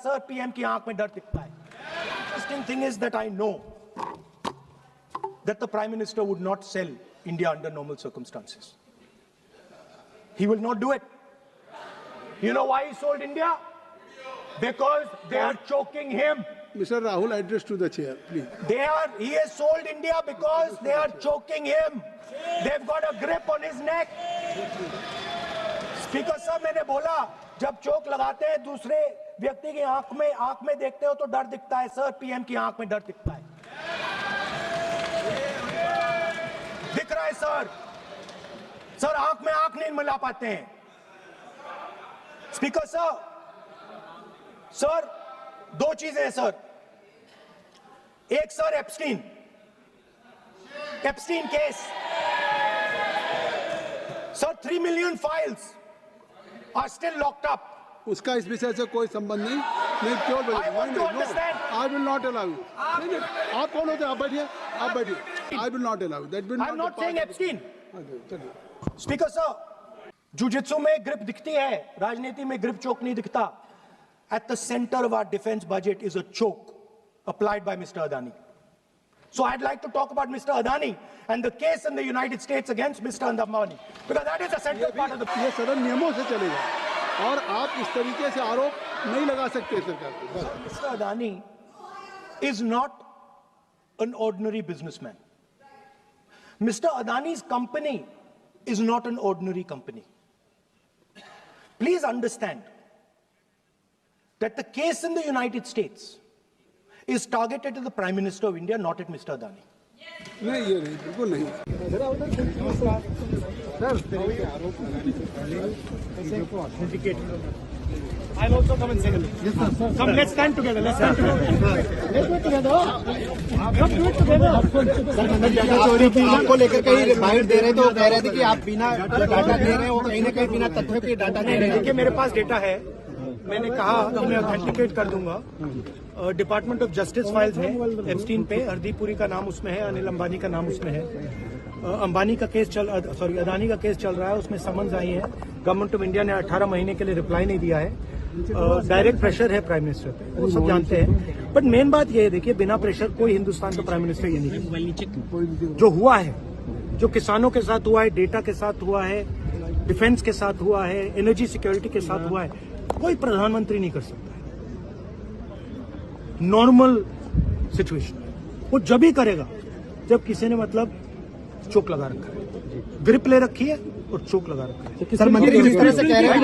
Sir PM की आंख में डर दिखता है. Interesting thing is that I know that the Prime Minister would not sell India under normal circumstances. He will not do it. You know why he sold India? Because they are choking him. Mr. Rahul, address to the chair, please. He has sold India because they are choking him. They've got a grip on his neck. Speaker साहब, मैंने बोला जब चोक लगाते हैं दूसरे व्यक्ति की आंख में देखते हो तो डर दिखता है. सर पीएम की आंख में डर दिखता है. दिख रहा है सर. सर आंख में आंख नहीं मिला पाते हैं. स्पीकर साहब, सर दो चीजें हैं सर. एक sir Epstein case. Sir 3 million files are still locked up. उसका इस विषय से कोई संबंध नहीं. मैं क्यों बोलूं? I will not allow you. आप कौन होते हैं? आप बैठिए. I will not allow you. That will not. I'm not saying Epstein. Speaker साहब, जुजित्सु में ग्रिप दिखती है, राजनीति में ग्रिप चोक नहीं दिखता. At the center of our defense budget is a choke applied by Mr. Adani. So I'd like to talk about Mr. Adani and the case in the United States against Mr. Ambani, because that is a central part of the. ये सदन नियमों से चलेगा और आप इस तरीके से आरोप नहीं लगा सकते सरकार को. Mr. Adani is not an ordinary businessman. Mr. Adani's company is not an ordinary company. Please understand that the case in the United States is targeted at the Prime Minister of India, not at Mr. Adani. नहीं, ये नहीं, बिल्कुल नहीं. I'll also come and say hello. Yes, sir. Come, let's stand together. Let's stand together. Let's do it together. Come do it together. आपको लेकर कहीं bite दे रहे तो कह रहे थे कि आप बिना डाटा दे रहे हो, कहीं ना कहीं बिना तथ्यों के डाटा दे रहे हैं. देखिए, मेरे पास डेटा है. मैंने कहा कि मैं ऑथेंटिकेट कर दूंगा. डिपार्टमेंट ऑफ जस्टिस फाइल्स है एप्स्टीन पे. हरदीप पुरी का नाम उसमें है, अनिल अंबानी का नाम उसमें है. अंबानी का केस अदानी का केस चल रहा है, उसमें समन्स आई है. गवर्नमेंट ऑफ इंडिया ने 18 महीने के लिए रिप्लाई नहीं दिया है. डायरेक्ट प्रेशर है प्राइम मिनिस्टर पे, वो सब जानते हैं. बट मेन बात ये है, देखिए, बिना प्रेशर कोई हिंदुस्तान का प्राइम मिनिस्टर ये नहीं. जो हुआ है, जो किसानों के साथ हुआ है, डेटा के साथ हुआ है, डिफेंस के साथ हुआ है, एनर्जी सिक्योरिटी के साथ हुआ है, कोई प्रधानमंत्री नहीं कर सकता है. नॉर्मल सिचुएशन वो जब ही करेगा जब किसी ने मतलब चोक लगा रखा है, ग्रिप ले रखी है और चोक लगा रखा है. सर, मंत्री जिस तरह से कह रहे हैं